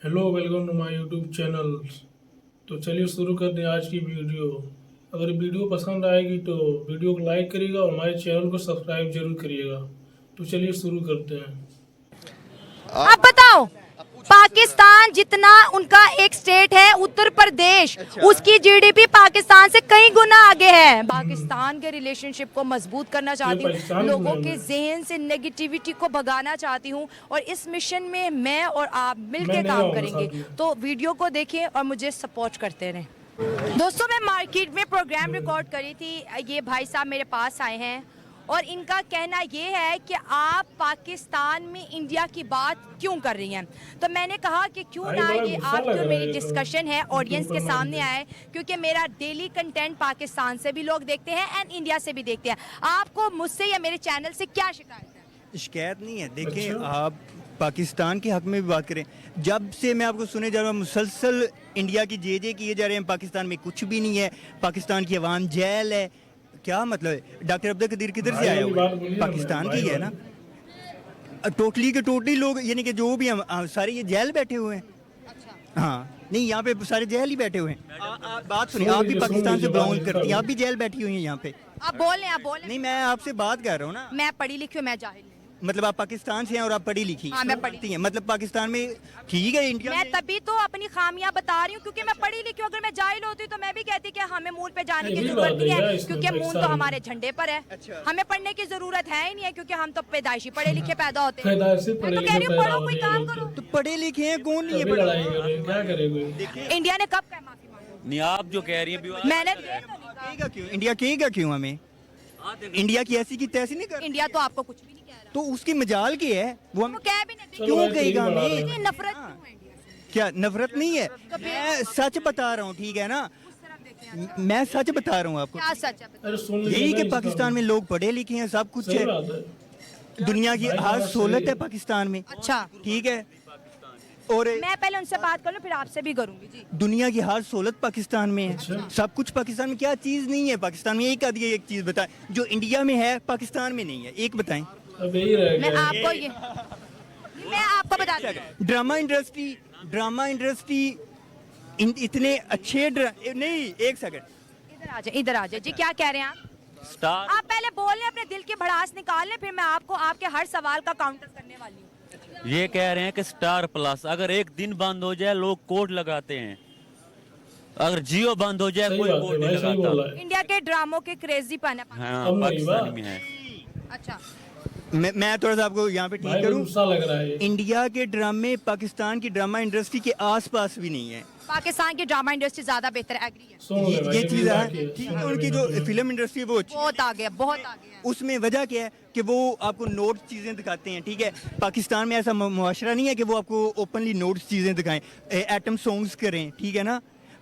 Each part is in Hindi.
Hello, welcome to my YouTube channel. तो चलिए शुरू करते हैं आज की वीडियो। अगर वीडियो पसंद आएगी तो वीडियो को लाइक करिएगा और हमारे चैनल को सब्सक्राइब जरूर करिएगा। तो चलिए शुरू करते हैं। आप बताओ, पाकिस्तान जितना उनका एक स्टेट है उत्तर प्रदेश, उसकी जीडीपी पाकिस्तान से कई गुना आगे है। पाकिस्तान के रिलेशनशिप को मजबूत करना चाहती हूँ, लोगों के जहन से नेगेटिविटी को भगाना चाहती हूँ, और इस मिशन में मैं और आप मिलकर काम करेंगे। तो वीडियो को देखें और मुझे सपोर्ट करते रहें। दोस्तों, मैं मार्केट में प्रोग्राम रिकॉर्ड करी थी, ये भाई साहब मेरे पास आए हैं और इनका कहना ये है कि आप पाकिस्तान में इंडिया की बात क्यों कर रही हैं। तो मैंने कहा कि क्यों ना ये आप जो मेरी डिस्कशन है ऑडियंस के सामने आए, क्योंकि मेरा डेली कंटेंट पाकिस्तान से भी लोग देखते हैं एंड इंडिया से भी देखते हैं। आपको मुझसे या मेरे चैनल से क्या शिकायत है? शिकायत नहीं है। देखें, आप पाकिस्तान के हक में भी बात करें, जब से मैं आपको सुने जा रहा हूँ मुसलसल इंडिया की जे किए जा रहे हैं। पाकिस्तान में कुछ भी नहीं है, पाकिस्तान की अवाम जेल है। क्या मतलब है? डॉक्टर अब्दुल कदीर किधर से आया हुआ है? पाकिस्तान की है ना। टोटली के टोटली लोग, यानी कि जो भी हम सारे ये जेल बैठे हुए हैं। हाँ, नहीं, यहाँ पे सारे जेल ही बैठे हुए हैं। बात सुनिए, आप भी पाकिस्तान से बिलोंग करती हैं, आप भी जेल बैठी हुई हैं यहाँ पे। आप बोलें। नहीं, मैं आपसे बात कर रहा हूँ ना। मैं पढ़ी लिखी हूँ, मैं जाहिल नहीं हूँ। मतलब आप पाकिस्तान से हैं और आप पढ़ी लिखी? हाँ, मैं पढ़ी हैं। मतलब पाकिस्तान में ठीक है, इंडिया मैं में तभी तो अपनी खामियां बता रही हूँ, क्योंकि मैं पढ़ी लिखी हूँ। अगर मैं जाहिल होती तो मैं भी कहती कि हमें मून पे जाने की यही जरूरत बात नहीं है यार, है, इसमें क्योंकि मून तो पाकिस्तान हमारे झंडे पर है। अच्छा। हमें पढ़ने की जरूरत है ही नहीं है, क्योंकि हम तो पैदाइशी पढ़े लिखे पैदा होते हैं। पैदाइश से मैं पढ़े तो लिखे कह रही हूँ, पैदा पढ़ो, होते कोई हैं काम लोग करो। तो पढ़े लिखे हैं, कौन नहीं है तभी पढ़ा? लड़ाई करें, क्या करेंगे? इंडिया ने कब कहा माफी मांगी? नहीं, आप जो कह रही हैं मैंने तो ये तो नहीं कहा। कहेगा क्यों? इंडिया कहेगा क्यों हमें? इंडिया की ऐसी की तैसी नहीं कर। इंडिया तो आपको कुछ भी नहीं कह रहा, तो उसकी मजाल की है वो वो हमें कह भी नहीं। चलो क्यों ऐसे ही कहेगा बढ़ा हमें? रहे हैं। इतनी नफरत क्यों है इंडिया से? क्या नफरत नहीं है? मैं सच बता रहा हूँ, ठीक है ना। मैं सच बता रहा हूँ आपको। क्या सच है? अरे सुन लीजिए यही ना कि इसका। पाकिस्तान में लोग पढ़े लिखे हैं, सब कुछ सही है, बात है। दुनिया की भाई हर बात सहूलत सही है है। पाकिस्तान में, अच्छा, ठीक है। और मैं पहले उनसे बात कर लूं, फिर आपसे भी करूंगी जी। दुनिया की हर सहूलत पाकिस्तान में है। अच्छा। सब कुछ पाकिस्तान में। क्या चीज नहीं है पाकिस्तान में? एक चीज बताएं जो इंडिया में है पाकिस्तान में नहीं है, एक बताएं। अब यही रह मैं गया। मैं आपको बताती हूँ। ड्रामा इंडस्ट्री इतने अच्छे नहीं, एक सेकंड। इधर आ जाए जी। क्या कह रहे हैं आप? स्टार आप पहले बोल लें, अपने दिल की भड़ास निकाल लें, फिर मैं आपको आपके हर सवाल का काउंटर करने वाली हूँ। ये कह रहे हैं कि स्टार प्लस अगर एक दिन बंद हो जाए लोग कोड लगाते हैं, अगर जियो बंद हो जाए सही कोई बात कोड है नहीं भाई, सही बोला लगाता। है। इंडिया के ड्रामों के क्रेजी पन है। हाँ, अब नहीं पाकिस्तानी बा। में है। अच्छा, मैं थोड़ा सा आपको यहाँ पे भाई ठीक मुझे करूँ। गुस्सा लग रहा है ये। इंडिया के ड्रामे पाकिस्तान की ड्रामा इंडस्ट्री के आसपास भी नहीं है। पाकिस्तान की ड्रामा इंडस्ट्री ज्यादा बेहतर एग्री है, सुन ले भाई, ये ये चीज बात है, ठीक है। उनकी जो फिल्म इंडस्ट्री है वो अच्छी है। बहुत आगे है, बहुत आगे है। उसमें वजह क्या है कि वो आपको नोट्स चीज़ें दिखाते हैं, ठीक है। पाकिस्तान में ऐसा मुआशरा नहीं है कि वो आपको ओपनली नोट्स चीज़ें दिखाएं, एटम सॉन्ग्स करें, ठीक है ना।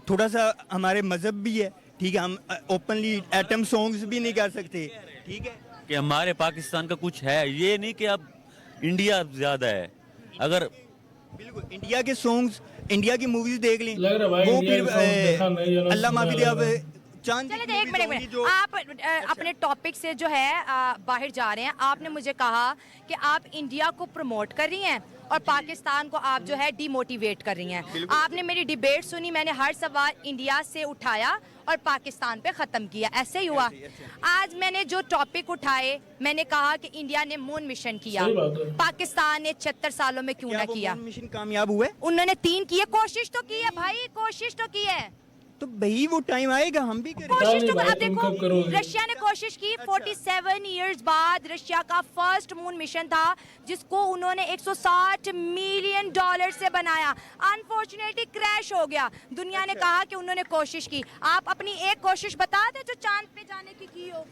थोड़ा सा हमारे मज़हब भी है, ठीक है। हम ओपनली एटम सॉन्ग्स भी नहीं कर सकते, ठीक है। कि हमारे पाकिस्तान का कुछ है, ये नहीं कि अब इंडिया ज्यादा है। अगर बिल्कुल इंडिया के सॉन्ग्स, इंडिया की मूवीज देख लें, लग रहा है भाई वो इंडिया फिर के songs देखा नहीं है ना, अल्लाह माफी दे, सुना अब है। चांद चले की तो एक movies मिनट होंगी मिनट जो आप अपने टॉपिक से जो है बाहर जा रहे हैं। आपने मुझे कहा कि आप इंडिया को प्रमोट कर रही हैं और पाकिस्तान को आप जो है डिमोटिवेट कर रही हैं। आपने मेरी डिबेट सुनी, मैंने हर सवाल इंडिया से उठाया और पाकिस्तान पे ख़त्म किया, ऐसे ही हुआ। आज मैंने जो टॉपिक उठाए, मैंने कहा कि इंडिया ने मून मिशन किया, सही बात है। पाकिस्तान ने 76 सालों में क्यों क्या ना वो किया? मून मिशन कामयाब हुए? उन्होंने 3 किए, कोशिश तो की है भाई, कोशिश तो की है। तो भाई वो टाइम आएगा, हम भी करेंगे। कोशिश नहीं तो भाई, अब तुम देखो, कब करोगे? रशिया ने कोशिश की। 47 इयर्स बाद रशिया का फर्स्ट मून मिशन था, जिसको उन्होंने 160 मिलियन डॉलर से बनाया। अनफॉर्चुनेटली क्रैश हो गया। दुनिया ने कहा कि उन्होंने कोशिश की। आप अपनी एक कोशिश बता दें जो चांद पे जाने की हो।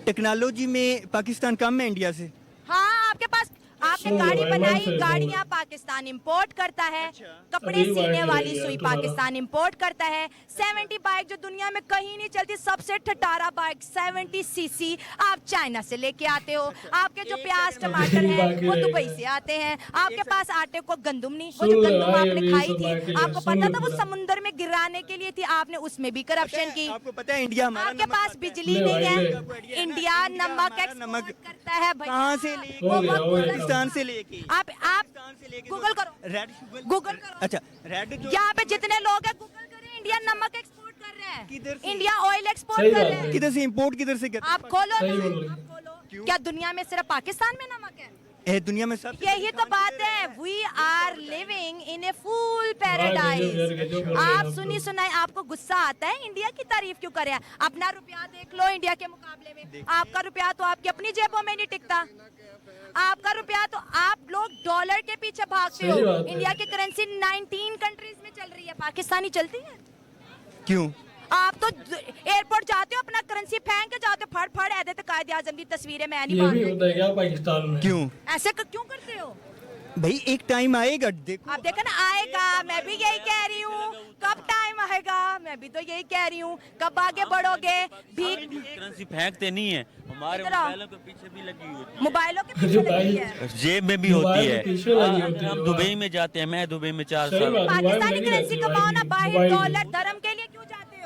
टेक्नोलॉजी में पाकिस्तान कम है इंडिया से। हाँ, आपके पास आपने सुन लो गाड़ी भाई, मन बनाई, से सुन गाड़ियां लो। पाकिस्तान इंपोर्ट करता है, कपड़े अभी सीने वाइड वाली रह सुई गया तुम्हारा। पाकिस्तान इंपोर्ट करता है। 70 बाइक जो दुनिया में कहीं नहीं चलती, सबसे ठटारा बाइक 70 सीसी आप चाइना से लेके आते हो। आपके जो प्याज टमाटर अभी हैं बाकी वो रह दुबई गया। से आते हैं। आपके पास आटे को गंदम नहीं, वो सुन जो लो गंदम भाई, आपने अभी खाई सब थी, बाकी है, आपको सुन पता लो था वो पूरा। समुद्र में गिराने के लिए थी, आपने उसमें भी करप्शन की। आपको पता है इंडिया हमारा आपके नमक पास खाता है। बिजली ले नहीं भाई, है। ले। इंडिया नमक हमारा एक्सपोर्ट करता है भैया। कहाँ से ले? हो गया, हो गया। पाकिस्तान से लेके आप गूगल करो, रेड शुगर, गूगल करो। अच्छा रेड जो यहाँ पे जितने लोग हैं गूगल करें, इंडिया नमक एक्सपोर्ट कर रहे किधर हैं, से? इंडिया ऑयल एक्सपोर्ट सही कर बात रहे हैं। किधर से इंपोर्ट किधर से करते आप खोलो सही ना, बोल रही आप खोलो। क्या दुनिया में सिर्फ पाकिस्तान में नमक है? हैं दुनिया में सब यही तो बात है, we are living in a full गजब पैराडाइज। यार, गजब बोल रहे हैं आप आप सुनी तो। सुनाई, आपको गुस्सा आता है, इंडिया की तारीफ क्यों करें? अपना रुपया देख लो इंडिया के मुकाबले में, आपका रुपया तो आपकी अपनी जेबों में नहीं टिकता। आपका रुपया तो आप लोग डॉलर के पीछे भागते सही हो। बात है। इंडिया की करेंसी 19 कंट्रीज में चल रही है, पाकिस्तानी चलती है? क्यों? आप तो एयरपोर्ट जाते हो, अपना करेंसी फेंक के जाते हो, फाड़ फाड़ ऐसे तो कायदे आजम की तस्वीरें मैं नहीं ये भी मानती। होता है क्या पाकिस्तान में? क्यों ऐसे क्यों करते हो? भाई एक टाइम आएगा देखो आप देखो ना, आएगा, मैं भी यही कह रही हूँ। कब टाइम आएगा? मैं भी तो यही कह रही हूँ। कब आगे बढ़ोगे? भीख करेंसी फेंकते नहीं है, हमारे इधर आओ। मोबाइलों के पीछे भी लगी हुई होती मोबाइलों के जो पीछे लगी है। है, जेब में भी होती मोबाइल है। के पीछे लगी होती है, हम वाह। दुबई में जाते हैं, मैं दुबई में 4 सही साल बात। मोबाइल पाकिस्तानी लगी करेंसी रहती है कमाओ ना, भाई, बाहर मोबाइल डॉलर की। धर्म के लिए क्यों जाते हो?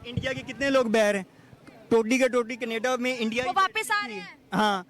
इंडिया के कितने लोग बाहर हैं? टोटी का टोटी कनाडा में, इंडिया वो वापस आ रहे हैं। हाँ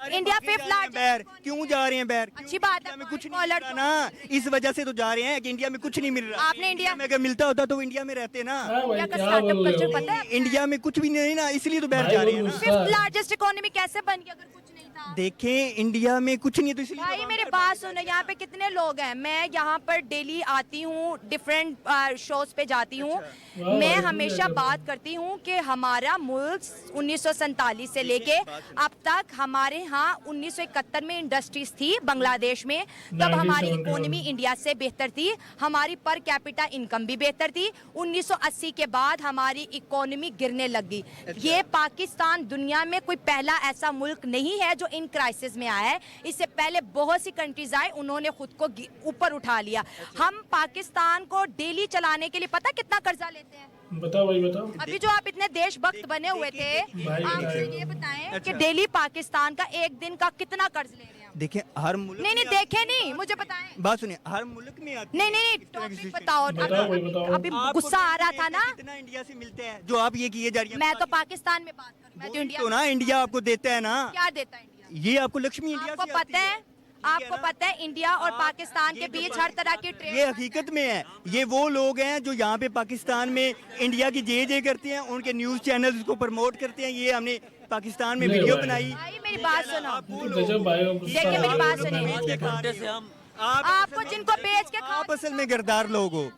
इंडिया फिफ्थ लार्जेस्ट बाहर क्यों जा रहे हैं बाहर? अच्छी बात है, इंडिया में कुछ नहीं डॉलर मिल रहा ना, इस वजह से तो जा रहे हैं कि इंडिया में कुछ नहीं मिल रहा। आपने इंडिया में अगर मिलता होता तो वो इंडिया में रहते ना। हाँ भाई, इंडिया का क्या स्टार्टअप बोल रहे कल्चर हो? पता है? इंडिया में कुछ भी नहीं ना, इसलिए तो बाहर भाई, जा रहे हैं वो ना। गुस्सा फिफ्थ लार्जेस्ट इकोनॉमी कैसे बन गई अगर कुछ नहीं था? देखें इंडिया में कुछ नहीं है तो इसलिए भाई तो मेरी हम बात सुनो, यहाँ पे कितने लोग हैं? मैं यहाँ पर डेली आती हूँ, डिफरेंट शोज पे जाती हूँ। वाह, मैं वाह, हमेशा वाह। बात करती हूँ कि हमारा मुल्क 1947 से लेके अब तक, हमारे यहाँ 1971 में इंडस्ट्रीज थी बांग्लादेश में, तब हमारी 1971 इकोनॉमी इंडिया से बेहतर थी, हमारी पर कैपिटा इनकम भी बेहतर थी। 1980 के बाद हमारी इकोनॉमी गिरने लगी। ये पाकिस्तान दुनिया में कोई पहला ऐसा मुल्क नहीं है जो इन क्राइसिस में आया है। इससे पहले बहुत सी कंट्रीज आए, उन्होंने खुद को ऊपर उठा लिया। हम पाकिस्तान को डेली चलाने के लिए पता कितना कर्जा लेते हैं? बताओ भाई, बताओ। अभी जो आप इतने देशभक्त बने हुए थे, भाई, आप मुझे भाई। ये बताएं कि अच्छा। डेली पाकिस्तान का एक दिन का कितना कर्ज ले रहे हैं आप? देखें हर मुल्क नहीं नहीं, में देखे नहीं, मुझे बताएं। बात सुनिए, हर मुल्क में आती नहीं है नहीं, इस तरह की टॉपिक सिचुएशन। बताओ। बताओ भाई, बताओ। अभी आपको गुस्सा आ रहा था ना, कितना इंडिया से मिलते हैं जो आप ये किए जा रही है? मैं तो पाकिस्तान में बात करूं, मैं तो इंडिया तो ना इंडिया आपको देता है ना, क्या देता है इंडिया? ये आपको लक्ष्मी इंडिया आपको से आती पता है, आपको पता है इंडिया और पाकिस्तान के बीच हर तरह की ये ट्रेड। हकीकत में है। ये वो लोग हैं जो यहाँ पे पाकिस्तान में इंडिया की जे करते हैं, उनके न्यूज चैनल उसको प्रमोट करते हैं। ये हमने पाकिस्तान में ले वीडियो भाई। बनाई। भाई मेरी बात सुनो, गजब भाई, वो गुस्सा देखिए, आ मेरी रहा है, बात सुनिए। मैं नहीं देखा। घंटे से हम आपको असल में- जिनको बेच के खा- आप असल में गरदार लोग हो,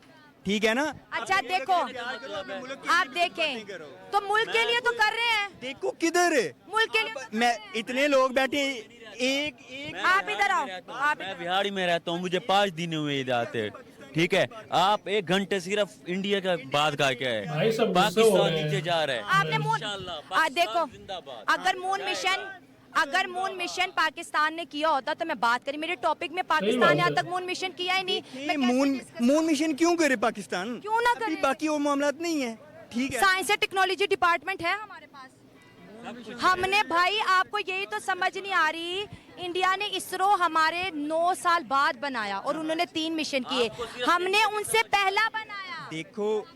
ठीक है ना? अच्छा देखो, आप देखें तो मुल्क के लिए तो कर रहे हैं, देखो किधर है मुल्क के लिए। मैं, इतने लोग बैठे, एक एक आप इधर आओ, आप मैं बिहारी में रहता हूँ, मुझे 5 दिन हुए इधर आते। ठीक है, आप 1 घंटे सिर्फ इंडिया का बात का क्या भाई, है? सब गुस्से हो पाकिस्तान रहे हैं। नीचे जा रहा है। आपने मून इंशाल्लाह, देखो, पाकिस्तान जिंदाबाद। अगर मून मिशन पाकिस्तान ने किया होता तो मैं बात करी। मेरे टॉपिक में पाकिस्तान बात यहाँ है। तक मून मिशन किया ही नहीं। मैं कैसे मून discuss मून मिशन क्यों करे पाकिस्तान? क्यों ना अभी करे? बाकी वो मामला नहीं है, ठीक है? साइंस एंड टेक्नोलॉजी डिपार्टमेंट है हमारे पास। हमने भाई, आपको यही तो समझ नहीं आ रही, इंडिया ने इसरो हमारे 9 साल बाद बनाया और उन्होंने 3 मिशन किए, हमने उनसे पहला बनाया। देखो,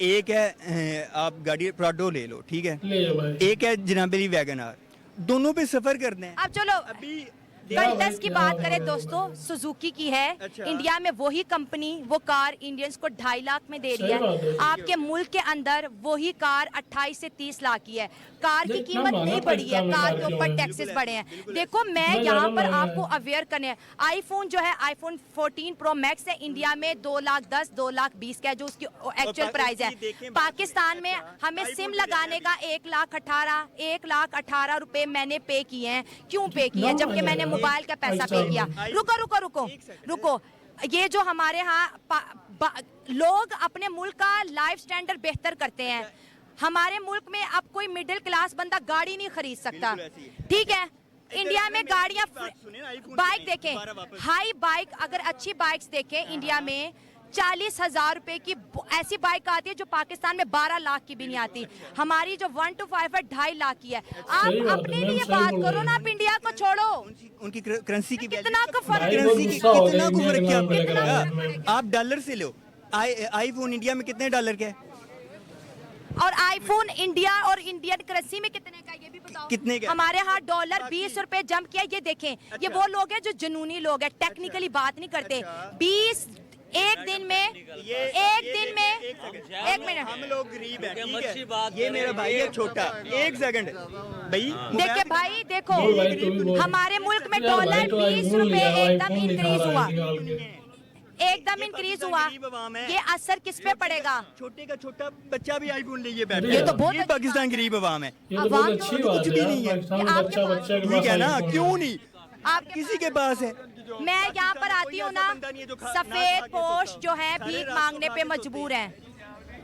एक है आप गाड़ी प्राडो ले लो, ठीक है? ले जाओ भाई। एक है जनाबेली वैगन आर, दोनों पे सफर करना है। अब चलो अभी कंटस की क्या बात हो करें रहा है? दोस्तों, सुजुकी की है। अच्छा। इंडिया में वही कंपनी वो कार इंडियंस को 2.5 लाख में दे रही सही बात है। है। आपके मुल्क के अंदर वही कार 28 से 30 लाख की है। कार की इतना कीमत महंगा नहीं बढ़ी है, पाकिस्तान में कार कार के क्यों ऊपर है? टैक्सेस बढ़े हैं। देखो, मैं इतना यहाँ ज़्यादा पर महंगा आपको है। अवेयर करने, आईफोन जो है, आईफोन 14 प्रो मैक्स है इंडिया में 2,10,000 2,20,000 का है, जो उसकी एक्चुअल प्राइस है। पाकिस्तान में हमें सिम लगाने का 1,18,000 रुपए मैंने पे किए हैं। क्यों पे किए हैं? जबकि मैंने मोबाइल का पैसा पे किया। रुको रुको रुको रुको, ये जो हमारे यहाँ लोग अपने मुल्क का लाइफ स्टैंडर्ड बेहतर करते हैं, हमारे मुल्क में अब कोई मिडिल क्लास बंदा गाड़ी नहीं खरीद सकता, ठीक है? इंडिया में गाड़ियां, बाइक देखें, हाई बाइक, अगर अच्छी बाइक्स देखें इंडिया में 40,000 रुपए की ऐसी बाइक आती है जो पाकिस्तान में 12 लाख की भी नहीं आती। हमारी जो 1 to 5 है 2.5 लाख की है। सही आप बात है, अपने मैम, लिए सही बात बोल करो रहे ना, हैं। आप इंडिया को छोड़ो। उनकी करेंसी की कितना का फर्क भाई, है? बहुत करेंसी की गुस्सा हो कितना गया, को इंडिया फर्क के क्या नाम पे पड़ेगा? लगा रहे हैं। आप डॉलर से लो, आईफोन इंडिया में कितने डॉलर का है? और आईफोन इंडिया और इंडियन करेंसी में कितने का है, ये भी बताओ। कितने का? हमारे यहाँ डॉलर 20 रुपए जंप किया, ये देखें। ये वो लोग हैं जो जुनूनी लोग हैं, टेक्निकली बात नहीं करते। 20 एक दिन में एक मिनट, हम लोग गरीब हैं, ठीक अच्छी है। बात ये कर मेरा रहे भाई हैं। है छोटा, एक सेकंड भाई। देखिए भाई, देखो बोल भाई, तू भी बोल। हमारे मुल्क में यार भाई, डॉलर तो 20 आईफोन रुपए लिया, एकदम आईफोन दिखा इंक्रीज रहा हुआ, है निकाल के। एकदम इंक्रीज हुआ। गरीब अवाम है। ये असर किस पे पड़ेगा? छोटे का छोटा बच्चा भी आईफोन लिए बैठा ये है। तो बहुत ये पाकिस्तान गरीब अवाम है, ये तो अवाम बहुत तो अच्छी कुछ बात भी है नहीं है। यार, पाकिस्तान ये में आपके बच्चा पास- बच्चे के ठीक पास है ना, आईफोन है। क्यों नहीं? आपके किसी के पास है। मैं यहाँ पर आती हूँ ना, सफेद पोश जो है सारे भीख रात मांगने को पे खाते मजबूर हैं,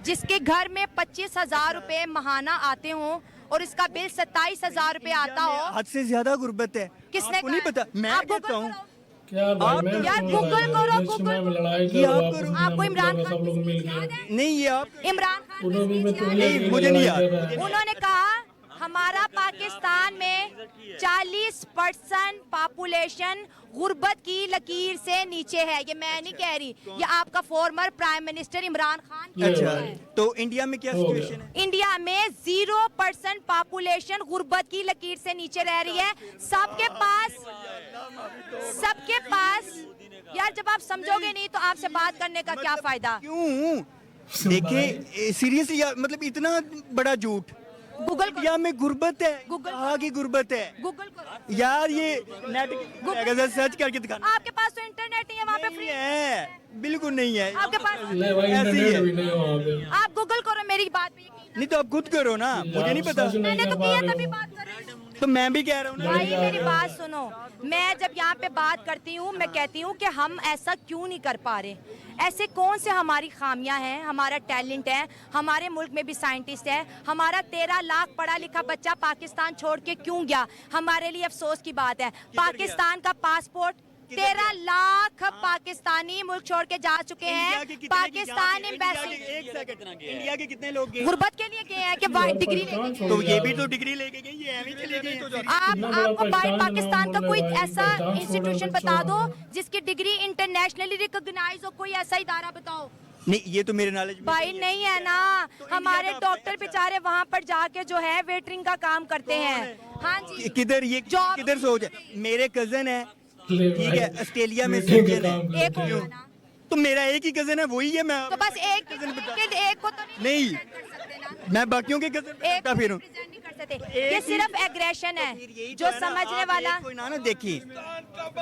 जिसके घर में 25,000 रुपए महाना आते हों और इसका बिल 27,000 रुपए आता हो। हद से ज्यादा गुर्बत है। किसने आपको नहीं कहा है? पता, मैं आप कहता गूगल हूँ। करो। क्या भाई, आप- मैं यार क्यों गूगल बताया? करो, देश गूगल में लड़ाई ये करो, आप आपस करो। में आपको इमरान मतलब खान सब लोग की मिल स्पीच याद के। है? नहीं, ये आप इमरान खान की उन्होंने भी स्पीच तो याद ये है? नहीं, मुझे नहीं याद। उन्होंने कहा हमारा पाकिस्तान में 40% पॉपुलेशन गुर्बत की लकीर से नीचे है। ये मैं नहीं कह रही, ये आपका former prime minister Imran Khan कह अच्छा, रहा है। तो इंडिया में क्या हो गया। सिचुएशन है? इंडिया में 0% पॉपुलेशन गुर्बत की लकीर से नीचे रह रही है। सबके पास यार, जब आप समझोगे नहीं तो आपसे बात करने का क्या फायदा? क्यों? देखिए सीरियसली, मतलब इतना बड़ा झूठ। गूगल करो, इंडिया में गुर्बत है, गूगल कहाँ की गुर्बत है गूगल करो। यार? ये नेट सर्च करके दिखाना। आपके पास तो इंटरनेट नहीं है, वहाँ पे नहीं फ्री है, बिल्कुल नहीं है। आपके पास। ले भाई, ऐसे ही इंटरनेट है। भी नहीं है वहाँ पे। आप गूगल करो, मेरी बात पे यकीन नहीं तो आप खुद करो ना, मुझे नहीं पता। सच नहीं मैंने कर तो पा किया रहे तभी हो। बात कर रही हूँ। तो मैं भी कह रहा हूँ ना। भाई मेरी बात सुनो, मैं जब यहाँ पे बात करती हूँ मैं कहती हूँ कि हम ऐसा क्यों नहीं कर पा रहे। ऐसे कौन से हमारी खामियां हैं, हमारा टैलेंट है, हमारे मुल्क में भी साइंटिस्ट है। हमारा 13 लाख पढ़ा लिखा बच्चा पाकिस्तान छोड़ के क्यों गया? हमारे लिए अफसोस की बात है। पाकिस्तान का पासपोर्ट 13 लाख पाकिस्तानी मुल्क छोड़ के जा चुके इंडिया हैं। के कितने पाकिस्तान इंडिया एम्बेसी के- एक सेकंड, इंडिया के कितने लोग गए? गुर्बत के लिए गए हैं कि डिग्री लेके गए? तो ये भी तो डिग्री लेके गई, ये एवं चले गए। इतना बड़ा आपको भाई पाकिस्तान पाकिस्तान का बोल कोई रहे भाई, ऐसा पाकिस्तान छोड़ो, इंस्टीट्यूशन बच्चों बता दो को। जिसकी डिग्री इंटरनेशनली रिकॉग्नाइज हो, कोई ऐसा इदारा बताओ। नहीं, ये तो मेरे नॉलेज में भाई नहीं है ना, हमारे डॉक्टर बेचारे वहाँ पर जाके जो है वेटरिंग का काम करते हैं। हाँ जी, किधर ये जॉब- किधर सोच है? मेरे कजन है, ले ठीक भाई, है, ऑस्ट्रेलिया में मीटिंग के सर्जन काम है। एक करते होगा हैं। ना, तो मेरा एक ही कजन है, वही है। मैं तो बस एक को तो नहीं। represent कर सकते ना। मैं बाकियों के कजन एक करता फिर हूँ। represent नहीं कर सकते। ये सिर्फ एग्रेशन है जो समझने वाला। कोई ना देखिए,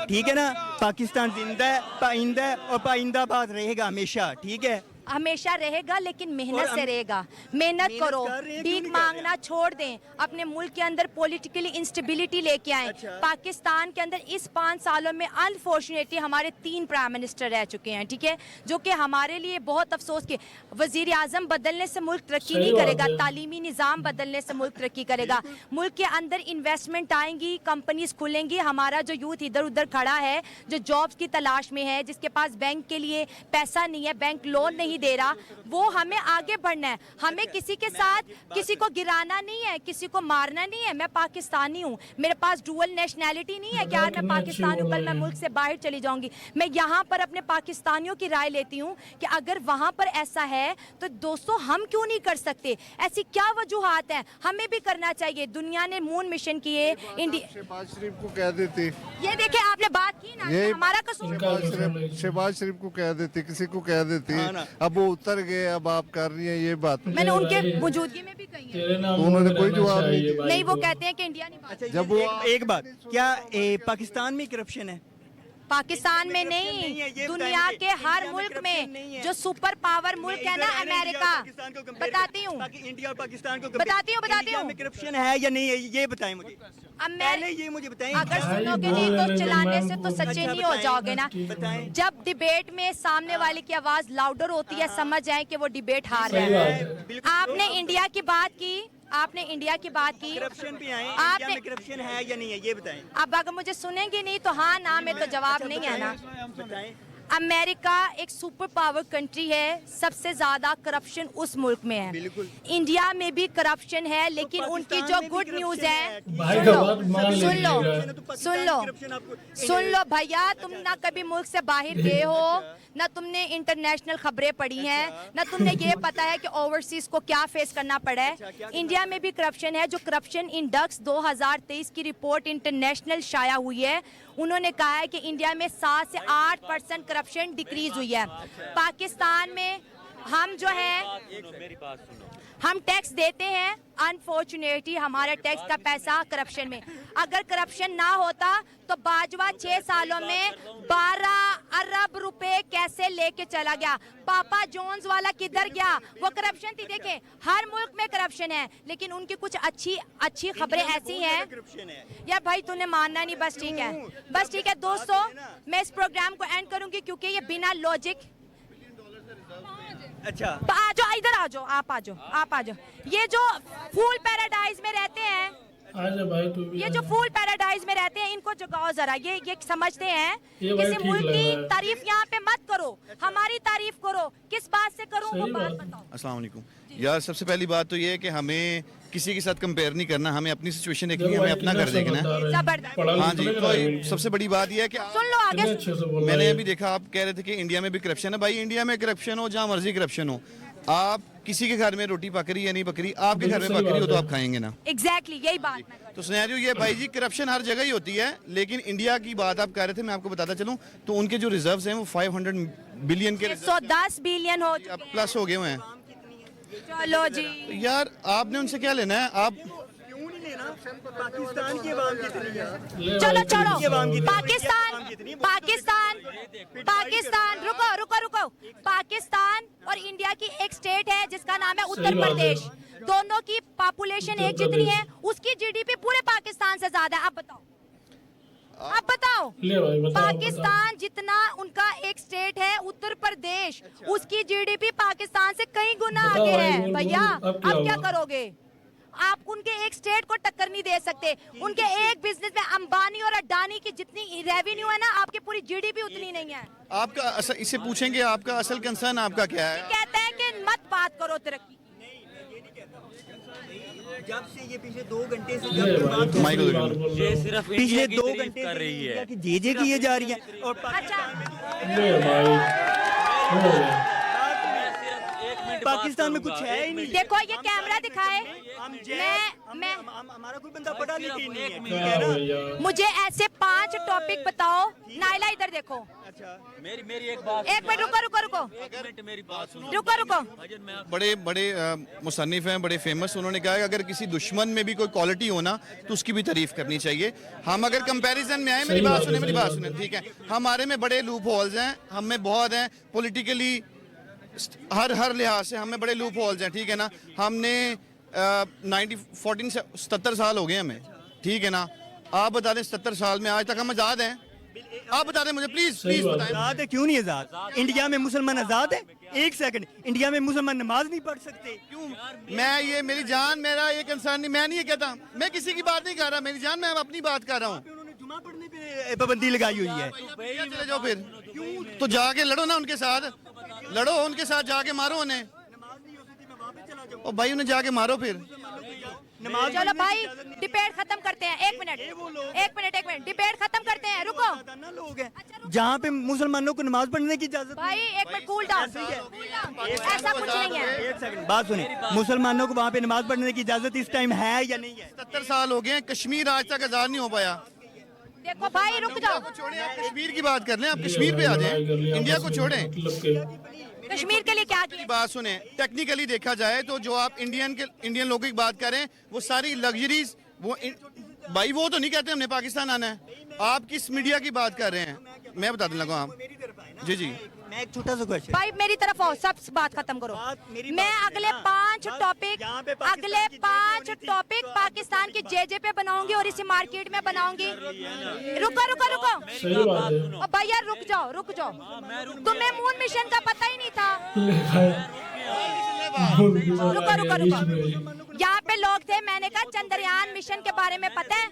ठीक है ना, पाकिस्तान जिंदा है, पाइंदा है और पाइंदाबाद रहेगा हमेशा, ठीक है। हमेशा रहेगा, लेकिन मेहनत और से हम- रहेगा। मेहनत मेहनत करो, कर रहे हैं, क्यों भीख नहीं कर रहे? मांगना छोड़ दें, अपने मुल्क के अंदर पॉलिटिकली इंस्टेबिलिटी लेके आए। अच्छा। पाकिस्तान के अंदर इस 5 सालों में अनफॉर्चुनेटली हमारे 3 प्राइम मिनिस्टर रह चुके हैं, ठीक है, जो कि हमारे लिए बहुत अफसोस के। वजीर आजम बदलने से मुल्क तरक्की सही नहीं बात करेगा, है। तालीमी निज़ाम बदलने से मुल्क तरक्की करेगा। मुल्क के अंदर इन्वेस्टमेंट आएंगी, कंपनीज खुलेंगी। हमारा जो यूथ इधर उधर खड़ा है, जो जॉब्स की तलाश में है, जिसके पास बैंक के लिए पैसा नहीं है, बैंक लोन नहीं दे रहा, वो हमें आगे बढ़ना है। हमें किसी के साथ किसी को गिराना नहीं है, किसी को मारना नहीं है। मैं पाकिस्तानी हूँ, मेरे पास डुअल नेशनैलिटी नहीं है कि यार मैं पाकिस्तानी हूँ, कल मैं मुल्क से बाहर चली जाऊंगी। मैं यहाँ पर अपने पाकिस्तानियों की राय लेती हूँ कि अगर वहाँ पर ऐसा है तो दोस्तों हम क्यों नहीं कर सकते? ऐसी क्या वजूहात हैं? हमें भी करना चाहिए। दुनिया ने मून मिशन किए, इंडिया। शहबाज शरीफ को कह देती, ये देखिए आपने बात की ना, ये हमारा कसूर इनका शहबाज शरीफ को कह देती, किसी को कह देती। हाँ ना। अब वो उतर गए, अब आप कर रही हैं ये बात। मैंने उनके भाई, मौजूदगी में भी कही है। तेरे नाम उन्होंने पे कोई रहना जवाब नहीं चाहिए दिया। भाई नहीं, वो को। कहते हैं कि इंडिया नहीं बात। जब वो एक बात, क्या पाकिस्तान में करप्शन है? पाकिस्तान में नहीं है, नहीं, ये दुनिया बताएं के मुझे। हर इंडिया में मुल्क corruption नहीं में है। जो सुपर पावर मुल्क है ना, इधर इंडिया और अमेरिका। पाकिस्तान को compare बताती करें। हूँ, इंडिया और पाकिस्तान को बताती हूँ, बताती इंडिया हूँ। में करप्शन है या नहीं है, ये बताएं मुझे। अब पहले मैं ये मुझे बताएं। अगर भाई, सुनोगे बोल नहीं तो रहे चलाने मैम से तो को। सच्चे अच्छा, नहीं हो बताएं। जाओगे ना। बताएं। जब डिबेट में सामने वाले की आवाज लाउडर होती है, समझ जाए कि वो डिबेट हार सही रहा बात है। है। बिल्कुल। आपने इंडिया की बात की, आपने इंडिया की बात की। करप्शन पे आए, इंडिया आपने में करप्शन है या नहीं है, ये बताएं। अब अगर मुझे सुनेंगे नहीं तो हाँ ना में तो जवाब अच्छा, नहीं है ना। बताएं। अमेरिका एक सुपर पावर कंट्री है, सबसे ज्यादा करप्शन उस मुल्क में है। बिल्कुल। इंडिया में भी करप्शन है, लेकिन उनकी जो पाकिस्तान में भी गुड न्यूज corruption है, है। भाई सुन का लो, बात मान सुन लो, लीजिएगा। सुन लो, सुन लो भैया, तुम ना कभी मुल्क से बाहर गए हो, ना तुमने इंटरनेशनल खबरें पढ़ी हैं, ना तुमने ये पता है कि ओवरसीज को क्या फेस करना पड़ा है। इंडिया में भी करप्शन है। जो करप्शन इंडेक्स 2023 की रिपोर्ट इंटरनेशनल शाया हुई है, उन्होंने कहा है कि इंडिया में 7 से 8% करप्शन डिक्रीज हुई है। पाकिस्तान में हम जो है मेरी बात सुनो। हम टैक्स देते हैं, अनफॉर्चुनेटली हमारे टैक्स का पैसा करप्शन में। अगर करप्शन ना होता तो बाजवा 6 सालों में 12 अरब रुपए कैसे लेके चला गया। पापा जोन्स वाला किधर गया? वो करप्शन थी। देखें, हर मुल्क में करप्शन है, लेकिन उनकी कुछ अच्छी खबरें ऐसी हैं। यार भाई तूने मानना नहीं, बस ठीक है, बस ठीक है। दोस्तों, मैं इस प्रोग्राम को एंड करूंगी क्योंकि ये बिना लॉजिक। अच्छा, आ जाओ, इधर आ जाओ, आप आ जाओ, आप आ जाओ। ये जो फूल पैराडाइज में रहते हैं, आजा भाई तू भी ये जो फूल पैराडाइज में रहते हैं, इनको जगाओ जरा। ये समझते हैं ये भाई किसी ठीक मुल्क लग की रहा है। तारीफ यहाँ पे मत करो, हमारी तारीफ करो। किस बात से करूँ वो सही बात बात है। बताओ। अस्सलाम वालेकुम यार, सबसे पहली बात तो ये है कि हमें किसी के साथ कंपेयर नहीं करना, हमें अपनी सिचुएशन देखनी है, हमें अपना घर देखना है। जबरदस्त। हाँ जी, तो सबसे बड़ी बात यह है कि सुन लो आगे। अच्छे से बोल मैंने अभी देखा, आप कह रहे थे कि इंडिया में भी करप्शन है। भाई इंडिया में करप्शन हो, जहाँ मर्जी करप्शन हो, आप किसी के घर में रोटी पक रही या नहीं पक रही, आपके घर में बिल्कुल पक रही हो सही तो बात आप खाएंगे ना। एग्जैक्टली यही बात मैं कर- तो सिनेरियो ये भाई जी, करप्शन हर जगह ही होती है, लेकिन इंडिया की बात आप कह रहे थे, मैं आपको बताता चलूं तो उनके जो रिजर्व्स हैं वो 500 बिलियन के 110 बिलियन हो चुके अब प्लस हो गए हुए हैं। हैं। चलो जी, यार आपने उनसे क्या लेना है? आप क्यों नहीं लेना? पाकिस्तान की आवाम कितनी है? ले चलो भाई, चलो, ये आवाम कितनी- पाकिस्तान पाकिस्तान पाकिस्तान रुको रुको रुको। पाकिस्तान और इंडिया की एक स्टेट है जिसका नाम है उत्तर सही बात है। प्रदेश। दोनों की पॉपुलेशन उत्तर एक जितनी है, प्रदेश। उसकी जीडीपी पूरे पाकिस्तान से ज्यादा है। अब बताओ, अब बताओ। ले भाई बताओ, पाकिस्तान जितना उनका एक स्टेट है उत्तर प्रदेश, उसकी जीडीपी पाकिस्तान से कई गुना बताओ आगे भाई, है। बोल, भैया बोल, अब क्या अब क्या हुआ? करोगे? आप उनके एक स्टेट को टक्कर नहीं दे सकते। उनके एक बिजनेस में अंबानी और अडानी की जितनी रेवेन्यू है ना, आपकी पूरी जीडीपी उतनी नहीं है। आपका असल, इससे पूछेंगे आपका असल कंसर्न आपका क्या है? कहते हैं कि मत बात करो तरक्की। जब से ये पिछले 2 घंटे से ले जब भाई, बात दूसरी माइक बार दो। बोल ये रहा हूँ। सिर्फ पिछले इंडिया की 2 तारीफ घंटे कर से रही इंडिया है। की जे किए जा रही है और अच्छा, ले भाई हो गया। पाकिस्तान में कुछ है ही नहीं। देखो ये कैमरा दिखाए। मैं हमारा कोई बंदा पढ़ा लिखा ही नहीं है, ठीक क्या है ना? भैया, मुझे ऐसे 5 टॉपिक बताओ। नाइला इधर देखो, मेरी एक बात, एक मिनट रुको रुको रुको एक मिनट मेरी बात सुनो। रुको रुको। भजन मैं आप- बड़े बड़े मुसन्निफ हैं, बड़े फेमस। उन्होंने कहा कि अगर किसी दुश्मन में भी कोई क्वालिटी हो ना तो उसकी भी तारीफ करनी चाहिए। हम अगर कंपैरिजन में आए, मेरी सही बात बात है, सुने, मेरी सही बात बात सुने, है। ठीक है। हमारे में बड़े लूप होल्स हैं, हम में बहुत हैं पॉलिटिकली, हर लिहाज से हमें बड़े लूप होल्स हैं, ठीक है ना। हमने 70 साल हो गए हमें, ठीक है ना। आप बता दें 70 साल में आज तक हम आज़ाद हैं? आप बता दें मुझे, प्लीज सही प्लीज बात बताएं। आजाद है, क्यों नहीं आजाद? इंडिया में मुसलमान आजाद है? एक सेकंड, इंडिया में मुसलमान नमाज नहीं पढ़ सकते? क्यों? मैं ये, मेरी जान, मेरा ये कंसर्न नहीं, मैं नहीं ये कहता, मैं किसी की बात नहीं कर रहा, मेरी जान, मैं अपनी बात कर रहा हूँ। उन्होंने जुमा पढ़ने पे पाबंदी लगाई हुई है। भैया चले जाओ फिर, तो जाके लड़ो ना उनके साथ, लड़ो उनके साथ, जाके मारो उन्हें। और भाई उन्हें जाके मारो फिर। नमाज चलो भाई डिबेट खत्म करते हैं। एक मिनट डिबेट खत्म करते हैं। रुको ना लोग हैं जहाँ पे मुसलमानों को नमाज पढ़ने की इजाजत भाई, एक मिनट कूल डाउन। ऐसा कुछ नहीं है। एक सेकंड बात सुने, मुसलमानों को वहाँ पे नमाज पढ़ने की इजाजत इस टाइम है या नहीं है? 70 साल हो गए हैं, कश्मीर आज तक आजाद नहीं हो पाया। देखो भाई रुक जाओ, छोड़ें, आप कश्मीर की बात कर लें, आप कश्मीर पे आ जाएं, इंडिया को छोड़ें। मतलब के कश्मीर के लिए क्या मेरी किया? बात सुने, टेक्निकली देखा जाए तो जो आप इंडियन लोगों की बात करें, वो सारी लग्जरीज, भाई वो तो नहीं कहते हमने पाकिस्तान आना है। आप किस मीडिया की बात कर रहे हैं? मैं बताने लगा आप। जी जी, मैं एक छोटा सा क्वेश्चन, भाई मेरी तरफ आओ, सब बात खत्म करो। मेरी मैं बात अगले सुने ना। 5 बस टॉपिक यहाँ पे पाकिस्तान अगले की 5 JJ टॉपिक तो पाकिस्तान की जेजे पे बनाऊंगी और इसी मार्केट में बनाऊंगी। रुको रुको रुको, सही बात है। और भैया रुक जाओ। तुम्हें मून मिशन का पता ही नहीं था। ले भाई रुको। यहाँ पे लोग थे, मैंने कहा चंद्रयान मिशन के बारे में पता है?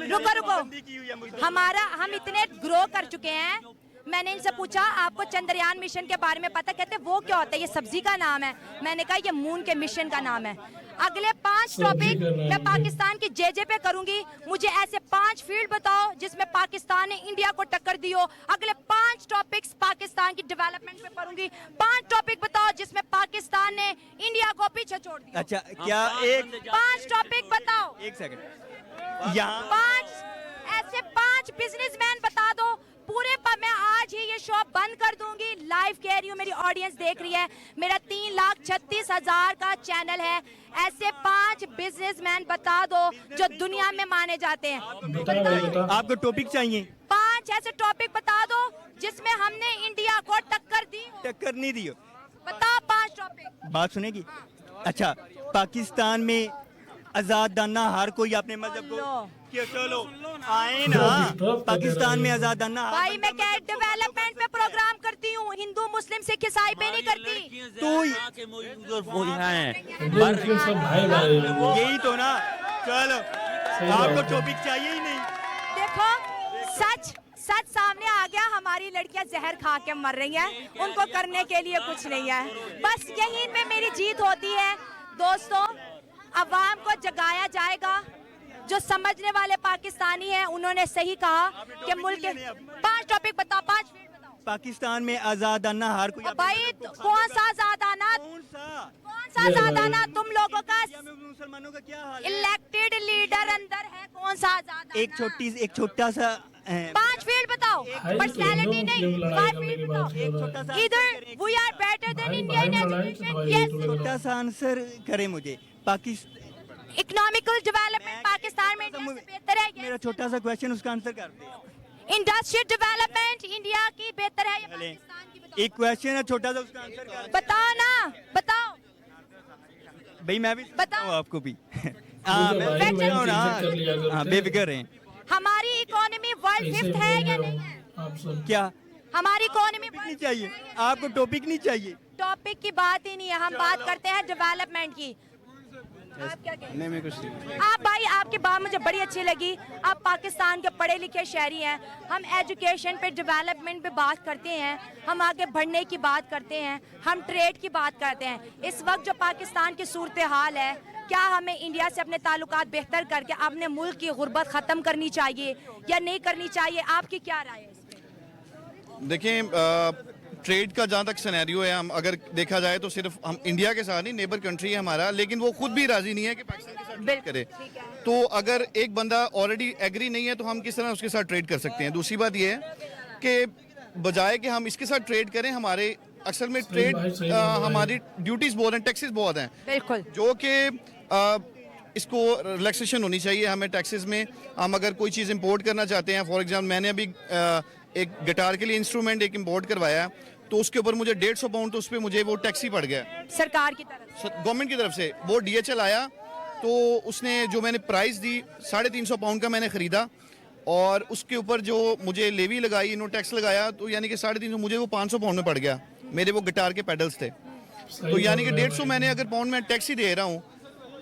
रुको की हुई है मुझे। हम इतने ग्रो कर चुके हैं, मैंने इनसे पूछा आपको चंद्रयान मिशन के बारे में पता? कहते वो क्या होता है? ये सब्जी का नाम है। मैंने कहा ये मून के मिशन का नाम है। अगले 5 सब्जी टॉपिक का नाम मैं है। पाकिस्तान की जे पे करूंगी। मुझे ऐसे 5 फील्ड बताओ जिसमें पाकिस्तान ने इंडिया को टक्कर दी हो। अगले 5 टॉपिक्स पाकिस्तान की डेवलपमेंट पे करूंगी। 5 टॉपिक बताओ जिसमें पाकिस्तान ने इंडिया को पीछे छोड़ दिया। अच्छा क्या एक 5 टॉपिक बताओ। एक सेकंड यहाँ 5 बिजनेसमैन बता दो पूरे मैं आज ही ये शॉप बंद कर दूंगी। लाइव कह रही हूँ, मेरी ऑडियंस देख रही है। मेरा 3,36,000 का चैनल है। ऐसे 5 बिजनेसमैन बता दो जो दुनिया में माने जाते हैं। बता भाई बता। आपको टॉपिक चाहिए? 5 ऐसे टॉपिक बता दो जिसमें हमने इंडिया को टक्कर दी हो। टक्कर नहीं दी हो। बताओ 5 टॉपिक। बात सुनेगी? अच्छा पाकिस्तान में आजादाना हर कोई अपने मजहब को क्यों चलो आए ना। पाकिस्तान में आजादाना भाई मैं क्या डेवलपमेंट पे प्रोग्राम करती हूँ। हिंदू मुस्लिम सिख ईसाई पे नहीं करती। तो मुस्लिम सब भाई भाई हैं। यही तो ना। चलो बात आपको है। टॉपिक चाहिए ही नहीं। देखो सच सच सामने आ गया। हमारी लड़कियां जहर खा के मर रही हैं। उनको करने के लिए कुछ नहीं है। बस यही में मेरी जीत होती है। दोस्तों अवाम को जगाया जाएगा। जो समझने वाले पाकिस्तानी हैं उन्होंने सही कहा कि मुल्क के 5 टॉपिक बताओ। 5 फील्ड बताओ। पाकिस्तान में आजादाना हर कोई भाई कौन सा आजादाना? कौन सा कौन सा आजादाना? तुम लोगों का मुसलमानों का क्या हाल है? इलेक्टेड लीडर अंदर है। कौन सा आजादाना? एक छोटा सा 5 फील्ड बताओ। भाई, पर्सनालिटी हिंदू नहीं, मुस्लिम लड़ाई 5 करने की फील्ड बात बताओ। कर रहा है। इधर वी आर बेटर देन भाई, इंडिया इन भाई, लड़ाई एजुकेशन। तो भाई, यस, तो लड़ाई। छोटा सा आंसर करे मुझे। पाकिस्तान इकोनॉमिकल डेवलपमेंट पाकिस्तान में इंडिया से बेहतर है। मेरा छोटा सा क्वेश्चन उसका आंसर कर दे। इंडस्ट्रियल डेवलपमेंट इंडिया की बेहतर है या चले। पाकिस्तान की? बताओ। एक क्वेश्चन है छोटा सा उसका आंसर कर बताओ ना, बताओ। भाई मैं भी बताओ। बताऊं आपको भी। मुझे हाँ भाई, मैं मैंने बताऊं ना। इज्जत कर लिया करते हाँ हैं। बेफिक्र रहें। हमारी इकोनॉमी वर्ल्ड ऐसे 5th है बोल या रहे नहीं हो है? आप सब। क्या हमारी इकोनॉमी नहीं चाहिए आपको? टॉपिक नहीं चाहिए? टॉपिक की बात ही नहीं है। हम बात करते हैं डेवलपमेंट की। आप क्या कहते हैं? नहीं मैं कुछ नहीं। आप भाई आपकी बात मुझे बड़ी अच्छी लगी। आप पाकिस्तान के पढ़े लिखे शहरी हैं। हम एजुकेशन पे डेवलपमेंट पे बात करते हैं। हम आगे बढ़ने की बात करते हैं। हम ट्रेड की बात करते हैं। इस वक्त जो पाकिस्तान की सूरत हाल है, क्या हमें इंडिया से अपने ताल्लुकात बेहतर करके अपने मुल्क की गुर्बत ख़त्म करनी चाहिए या नहीं करनी चाहिए? आपकी क्या राय है? देखें ट्रेड का जहाँ तक सिनेरियो है, हम अगर देखा जाए तो सिर्फ हम इंडिया के साथ नहीं, नेबर कंट्री है हमारा, लेकिन वो खुद भी राजी नहीं है कि पाकिस्तान के साथ ट्रेड करे। तो अगर एक बंदा ऑलरेडी एग्री नहीं है तो हम किस तरह उसके साथ ट्रेड कर सकते हैं? दूसरी बात ये है कि बजाय कि हम इसके साथ ट्रेड करें, हमारे असल में ट्रेड भाई, सही बात है। हमारी ड्यूटीज बहुत हैं, टैक्सेस बहुत हैं, बिल्कुल। जो कि इसको रिलैक्सेशन होनी चाहिए हमें टैक्सेस में। हम अगर कोई चीज़ इंपोर्ट करना चाहते हैं, फॉर एग्जांपल मैंने अभी एक गिटार के लिए इंस्ट्रूमेंट एक इंपोर्ट करवाया, तो उसके ऊपर मुझे 150 पाउंड, तो उस पर मुझे वो टैक्स ही पड़ गया सरकार की तरफ गवर्नमेंट की तरफ से। वो DHL आया तो उसने जो मैंने प्राइस दी 350 पाउंड का मैंने ख़रीदा, और उसके ऊपर जो मुझे लेवी लगाई, इन्होंने टैक्स लगाया, तो यानी कि 350 मुझे वो 500 पाउंड में पड़ गया। मेरे वो गिटार के पेडल्स थे, तो यानी कि 150 मैंने अगर पाउंड में टैक्स ही दे रहा हूँ।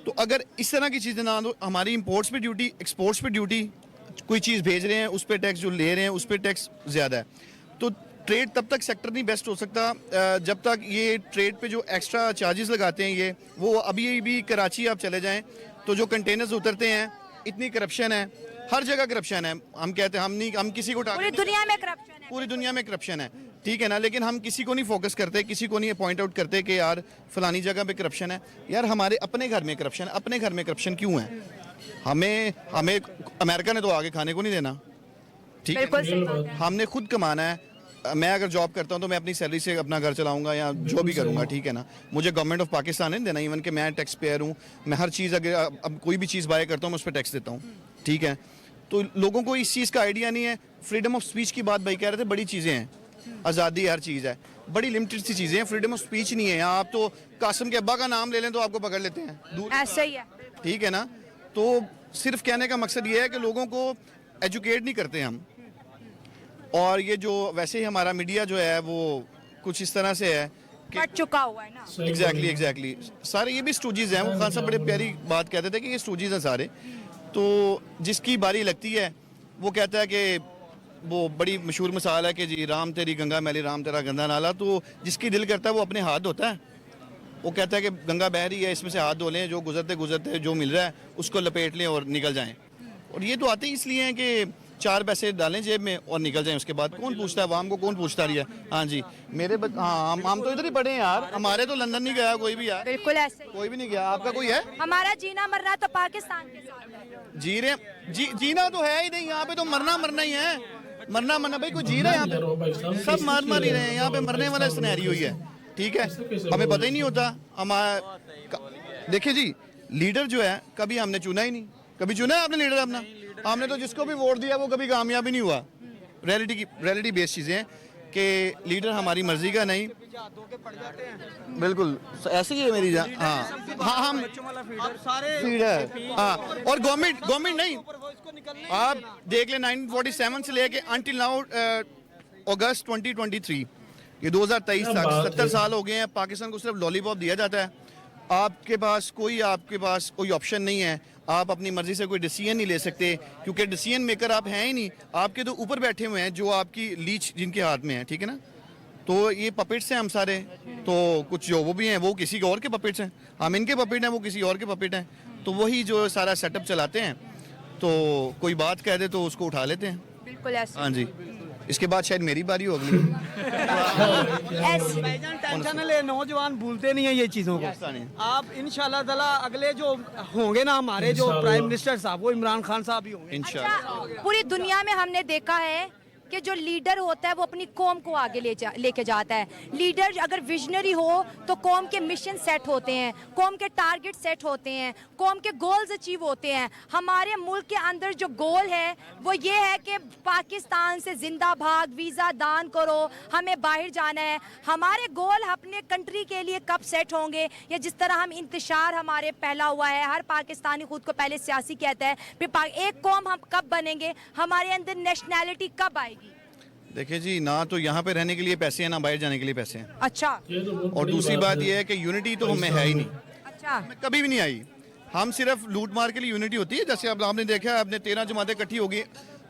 तो अगर इस तरह की चीज़ें ना, तो हमारी इंपोर्ट्स पे ड्यूटी, एक्सपोर्ट्स पे ड्यूटी, कोई चीज़ भेज रहे हैं उस पर टैक्स, जो ले रहे हैं उस पर टैक्स ज़्यादा है। तो ट्रेड तब तक सेक्टर नहीं बेस्ट हो सकता जब तक ये ट्रेड पे जो एक्स्ट्रा चार्जेस लगाते हैं ये, वो अभी भी कराची आप चले जाएं तो जो कंटेनर्स उतरते हैं, इतनी करप्शन है, हर जगह करप्शन है। हम कहते हैं हम किसी को पूरी दुनिया में करप्शन है। पूरी दुनिया में करप्शन है, ठीक है ना, लेकिन हम किसी को नहीं फोकस करते, किसी को नहीं पॉइंट आउट करते कि यार फलानी जगह पे करप्शन है। यार हमारे अपने घर में करप्शन, अपने घर में करप्शन क्यों है? हमें अमेरिका ने तो आगे खाने को नहीं देना, ठीक बिल्कुल है, सही बात है। हमने खुद कमाना है। मैं अगर जॉब करता हूँ तो मैं अपनी सैलरी से अपना घर चलाऊंगा या जो भी करूंगा, ठीक है ना। मुझे गवर्नमेंट ऑफ पाकिस्तान नहीं देना, इवन कि मैं टैक्स पेयर हूँ, मैं हर चीज़ अगर अब कोई भी चीज़ बाय करता हूँ मैं उस पर टैक्स देता हूँ, ठीक है। तो लोगों को इस चीज़ का आइडिया नहीं है। फ्रीडम ऑफ स्पीच की बात भाई कह रहे थे, बड़ी चीज़ें हैं, आज़ादी हर चीज़ है, बड़ी लिमिटेड सी चीज़ें हैं, फ्रीडम ऑफ स्पीच नहीं है। यहाँ आप तो कासिम के अब्बा का नाम ले लें तो आपको पकड़ लेते हैं, दूर ऐसा ही है। ठीक है ना। तो सिर्फ कहने का मकसद ये है कि लोगों को एजुकेट नहीं करते हम। और ये जो वैसे ही हमारा मीडिया जो है वो कुछ इस तरह से है कि कट चुका हुआ है ना। एग्जैक्टली सारे ये भी स्टूजीज हैं। वो खान साहब बड़े प्यारी बात कहते थे कि ये स्टूजीज हैं सारे। तो जिसकी बारी लगती है वो कहता है कि वो बड़ी मशहूर मिसाल है कि जी राम तेरी गंगा मैली राम तेरा गंदा नाला, तो जिसकी दिल करता है वो अपने हाथ धोता है। वो कहता है कि गंगा बह रही है, इसमें से हाथ धो लें, जो गुजरते गुजरते जो मिल रहा है उसको लपेट लें और निकल जाएं। और ये तो आते ही इसलिए हैं कि 4 पैसे डालें जेब में और निकल जाएं। उसके बाद कौन पूछता है, आवाम को कौन पूछता रही है। हाँ जी, हाँ हम तो इधर ही पढ़े हैं यार, हमारे तो लंदन नहीं गया कोई भी यार, बिल्कुल ऐसे ही। कोई भी नहीं गया। आपका कोई है? हमारा जीना मरना तो पाकिस्तान के साथ है। जी रहे जीना तो है ही नहीं, यहाँ पे तो मरना ही है। मरना भाई कोई जी रहा है यहाँ पे, सब मार ही रहे हैं यहाँ पे, मरने वाला सिनेरियो ही है। ठीक है, हमें पता ही नहीं होता। देखिए जी, लीडर जो है कभी हमने चुना ही नहीं। कभी चुना है आपने लीडर अपना? हमने तो जिसको भी वोट दिया वो कभी कामयाब ही नहीं हुआ। रियलिटी बेस्ड चीज़ें हैं कि लीडर हमारी मर्जी का नहीं। बिल्कुल ऐसे ही है मेरी जान। हाँ हम फीड है। हाँ, और गवर्नमेंट नहीं, आप देख लें 1947 से लेके अंटिल नाउ अगस्त 2023, ये 2023 तक 70 साल हो गए हैं। पाकिस्तान को सिर्फ लॉलीपॉप दिया जाता है। आपके पास कोई ऑप्शन नहीं है। आप अपनी मर्जी से कोई डिसीजन नहीं ले सकते, क्योंकि डिसीजन मेकर आप हैं ही नहीं। आपके तो ऊपर बैठे हुए हैं जो आपकी लीच जिनके हाथ में है, ठीक है ना। तो ये पपेट्स हैं हम सारे। तो कुछ जो वो भी हैं वो किसी और के पपेट्स हैं, हम इनके पपेट हैं, वो किसी और के पपेट हैं। तो वही जो सारा सेटअप चलाते हैं, तो कोई बात कह दे तो उसको उठा लेते हैं। बिल्कुल ऐसे। हाँ जी, इसके बाद शायद मेरी बारी हो अगली। ऐसे। टेंशन ले, नौजवान भूलते नहीं है ये चीज़ों को। आप इंशाल्लाह ताला अगले जो होंगे ना हमारे जो प्राइम मिनिस्टर साहब, वो इमरान खान साहब ही होंगे इंशाल्लाह। अच्छा, पूरी दुनिया में हमने देखा है कि जो लीडर होता है वो अपनी कौम को आगे लेके जाता है। लीडर अगर विजनरी हो तो कौम के मिशन सेट होते हैं, कौम के टारगेट सेट होते हैं, कौम के गोल्स अचीव होते हैं। हमारे मुल्क के अंदर जो गोल है वो ये है कि पाकिस्तान से जिंदा भाग, वीज़ा दान करो, हमें बाहर जाना है। हमारे गोल अपने कंट्री के लिए कब सेट होंगे, या जिस तरह हम इंतशार हमारे पहला हुआ है, हर पाकिस्तानी खुद को पहले सियासी कहता है, फिर एक कौम हम कब बनेंगे, हमारे अंदर नेशनैलिटी कब आएगी। देखिए जी, ना तो यहाँ पे रहने के लिए पैसे हैं, ना बाहर जाने के लिए पैसे हैं। अच्छा। और दूसरी बात यह है कि यूनिटी तो हमें है ही नहीं, अच्छा। हमें कभी भी नहीं आई। हम सिर्फ लूट मार के लिए यूनिटी होती है। जैसे अब आपने देखा है, आपने 13 जमातें इकट्ठी होगी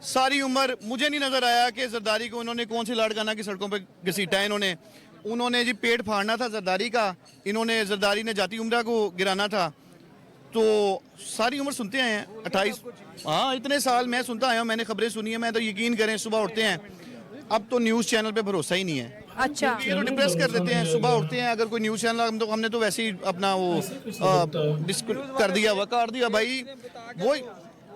सारी उम्र। मुझे नहीं नजर आया कि जरदारी को उन्होंने कौन सी लाड़काना की सड़कों पे घसीटा है। उन्होंने जी पेट फाड़ना था जरदारी का, इन्होंने जरदारी ने जाती उम्रा को गिराना था। तो सारी उम्र सुनते आए हैं, 28 हाँ इतने साल मैं सुनता आया हूँ, मैंने खबरें सुनी है। मैं तो यकीन करें, सुबह उठते हैं, अब तो न्यूज़ चैनल पे भरोसा ही नहीं है। अच्छा। ये तो डिप्रेस कर देते हैं। सुबह उठते हैं, अगर कोई न्यूज़ चैनल, हमने तो वैसे ही अपना वो कर दिया हुआ, काट दिया भाई। वो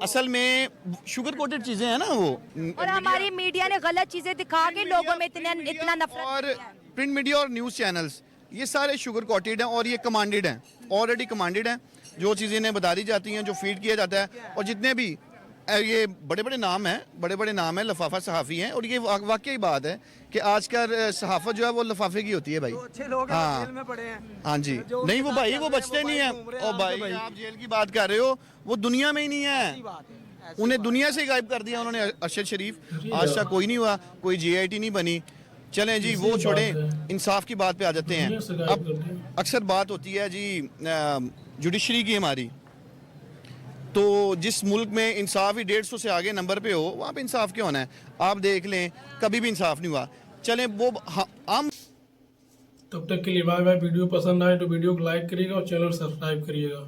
असल में शुगर कोटेड चीजें हैं ना वो। और हमारी मीडिया ने गलत चीजें दिखा के लोगों में इतना नफरत और प्रिंट मीडिया और न्यूज़ चैनल्स ये सारे शुगर कोटेड हैं और ये कमांडेड हैं, ऑलरेडी कमांडेड हैं। जो चीज़ें इन्हें बता दी जाती हैं, जो फीड किया जाता है। और जितने भी ये बड़े बड़े नाम हैं, लफाफा सहाफ़ी हैं। और ये वाकई बात है कि आजकल सहाफ़त जो है वो लफाफे की होती है भाई। अच्छे लोग हैं, हाँ। जेल में पड़े हैं। हाँ जी, नहीं वो भाई वो बचते नहीं हैं। और भाई आप जेल की बात कर रहे हो, वो दुनिया में ही नहीं है। उन्हें दुनिया से गायब कर दिया उन्होंने। अरशद शरीफ आज तक कोई नहीं हुआ, कोई GIT नहीं बनी। चलें जी वो छोड़ें, इंसाफ की बात पे आ जाते हैं। अब अक्सर बात होती है जी जुडिशरी की हमारी, तो जिस मुल्क में इंसाफ ही 150 से आगे नंबर पे हो, वहाँ पे इंसाफ क्यों होना है? आप देख लें, कभी भी इंसाफ नहीं हुआ। चलें वो हम तब तक के लिए बाय बाय। वीडियो पसंद आए तो वीडियो को लाइक करिएगा और चैनल सब्सक्राइब करिएगा।